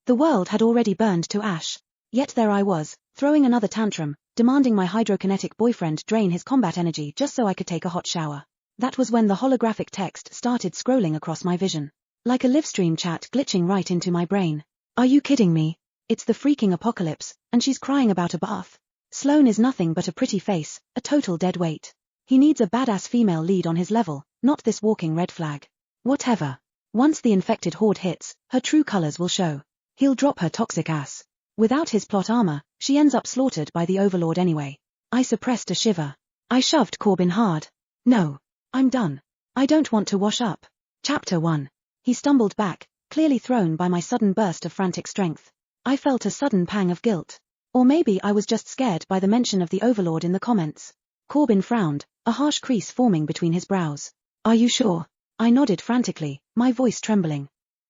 The world had already burned to ash. Yet there I was, throwing another tantrum, demanding my hydrokinetic boyfriend drain his combat energy just so I could take a hot shower. That was when the holographic text started scrolling across my vision. Like a livestream chat glitching right into my brain. Are you kidding me? It's the freaking apocalypse, and she's crying about a bath. Sloane is nothing but a pretty face, a total dead weight. He needs a badass female lead on his level, not this walking red flag. Whatever. Once the infected horde hits, her true colors will show. He'll drop her toxic ass. Without his plot armor, she ends up slaughtered by the Overlord anyway. I suppressed a shiver. I shoved Corbin hard. No. I'm done. I don't want to wash up. Chapter 1. He stumbled back, clearly thrown by my sudden burst of frantic strength. I felt a sudden pang of guilt. Or maybe I was just scared by the mention of the Overlord in the comments. Corbin frowned, a harsh crease forming between his brows. Are you sure? I nodded frantically, my voice trembling.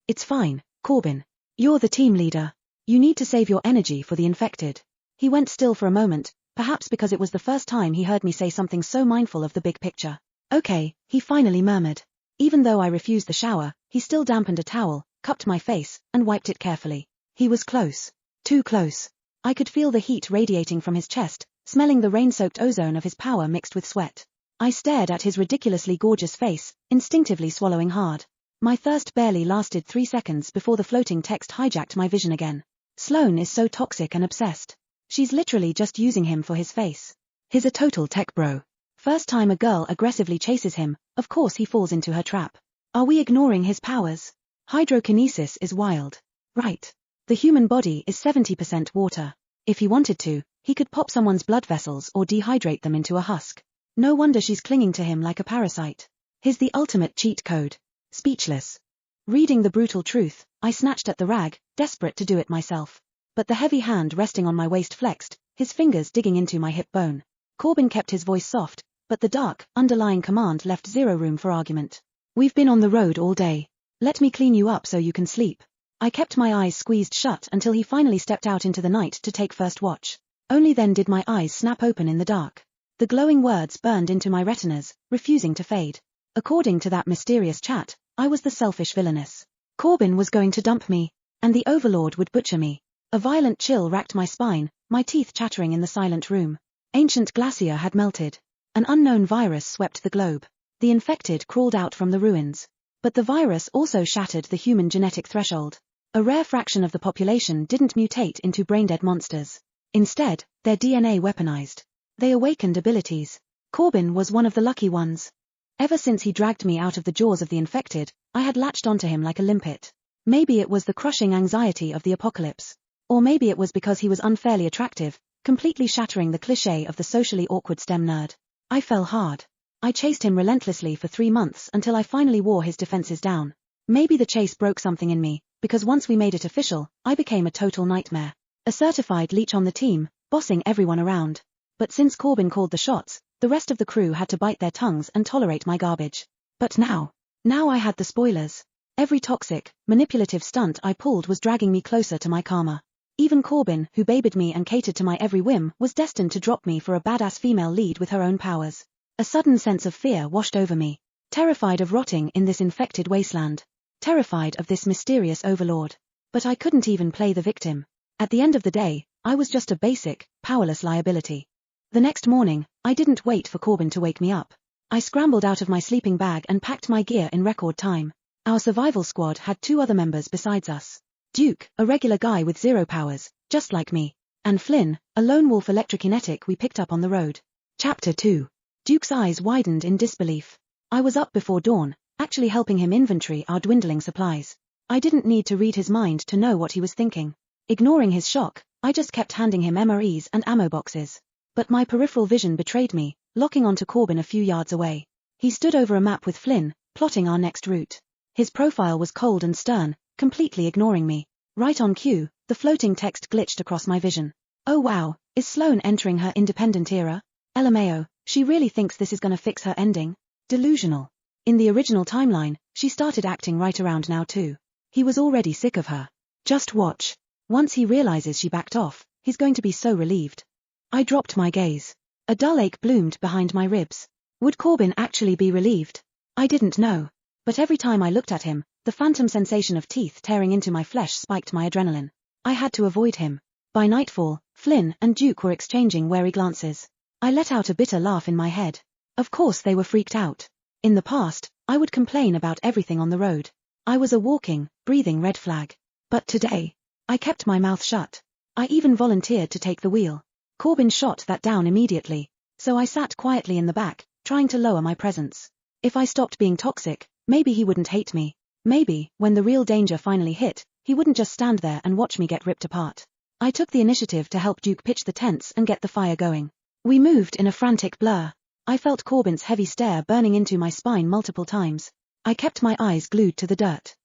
It's fine, Corbin. You're the team leader. You need to save your energy for the infected. He went still for a moment, perhaps because it was the first time he heard me say something so mindful of the big picture. Okay, he finally murmured. Even though I refused the shower, he still dampened a towel, cupped my face, and wiped it carefully. He was close. Too close. I could feel the heat radiating from his chest, smelling the rain-soaked ozone of his power mixed with sweat. I stared at his ridiculously gorgeous face, instinctively swallowing hard. My thirst barely lasted 3 seconds before the floating text hijacked my vision again. Sloane is so toxic and obsessed. She's literally just using him for his face. He's a total tech bro. First time a girl aggressively chases him, of course he falls into her trap. Are we ignoring his powers? Hydrokinesis is wild. Right. The human body is 70% water. If he wanted to, he could pop someone's blood vessels or dehydrate them into a husk. No wonder she's clinging to him like a parasite. He's the ultimate cheat code. Speechless. Reading the brutal truth, I snatched at the rag, desperate to do it myself. But the heavy hand resting on my waist flexed, his fingers digging into my hip bone. Corbin kept his voice soft, but the dark, underlying command left zero room for argument. We've been on the road all day. Let me clean you up so you can sleep. I kept my eyes squeezed shut until he finally stepped out into the night to take first watch. Only then did my eyes snap open in the dark. The glowing words burned into my retinas, refusing to fade. According to that mysterious chat, I was the selfish villainess. Corbin was going to dump me, and the Overlord would butcher me. A violent chill racked my spine, my teeth chattering in the silent room. Ancient glacier had melted. An unknown virus swept the globe. The infected crawled out from the ruins. But the virus also shattered the human genetic threshold. A rare fraction of the population didn't mutate into brain-dead monsters. Instead, their DNA weaponized. They awakened abilities. Corbin was one of the lucky ones. Ever since he dragged me out of the jaws of the infected, I had latched onto him like a limpet. Maybe it was the crushing anxiety of the apocalypse. Or maybe it was because he was unfairly attractive, completely shattering the cliché of the socially awkward STEM nerd. I fell hard. I chased him relentlessly for 3 months until I finally wore his defenses down. Maybe the chase broke something in me, because once we made it official, I became a total nightmare. A certified leech on the team, bossing everyone around. But since Corbin called the shots, the rest of the crew had to bite their tongues and tolerate my garbage. But now I had the spoilers. Every toxic, manipulative stunt I pulled was dragging me closer to my karma. Even Corbin, who babied me and catered to my every whim, was destined to drop me for a badass female lead with her own powers. A sudden sense of fear washed over me. Terrified of rotting in this infected wasteland. Terrified of this mysterious overlord. But I couldn't even play the victim. At the end of the day, I was just a basic, powerless liability. The next morning, I didn't wait for Corbin to wake me up. I scrambled out of my sleeping bag and packed my gear in record time. Our survival squad had 2 other members besides us. Duke, a regular guy with 0 powers, just like me. And Flynn, a lone wolf electrokinetic we picked up on the road. Chapter 2. Duke's eyes widened in disbelief. I was up before dawn, actually helping him inventory our dwindling supplies. I didn't need to read his mind to know what he was thinking. Ignoring his shock, I just kept handing him MREs and ammo boxes. But my peripheral vision betrayed me, locking onto Corbin a few yards away. He stood over a map with Flynn, plotting our next route. His profile was cold and stern, completely ignoring me. Right on cue, the floating text glitched across my vision. Oh wow, is Sloane entering her independent era? LMAO, she really thinks this is gonna fix her ending? Delusional. In the original timeline, she started acting right around now too. He was already sick of her. Just watch. Once he realizes she backed off, he's going to be so relieved. I dropped my gaze. A dull ache bloomed behind my ribs. Would Corbin actually be relieved? I didn't know. But every time I looked at him, The phantom sensation of teeth tearing into my flesh spiked my adrenaline. I had to avoid him. By nightfall, Flynn and Duke were exchanging wary glances. I let out a bitter laugh in my head. Of course they were freaked out. In the past, I would complain about everything on the road. I was a walking, breathing red flag. But today, I kept my mouth shut. I even volunteered to take the wheel. Corbin shot that down immediately, so I sat quietly in the back, trying to lower my presence. If I stopped being toxic, maybe he wouldn't hate me. Maybe, when the real danger finally hit, he wouldn't just stand there and watch me get ripped apart. I took the initiative to help Duke pitch the tents and get the fire going. We moved in a frantic blur. I felt Corbin's heavy stare burning into my spine multiple times. I kept my eyes glued to the dirt.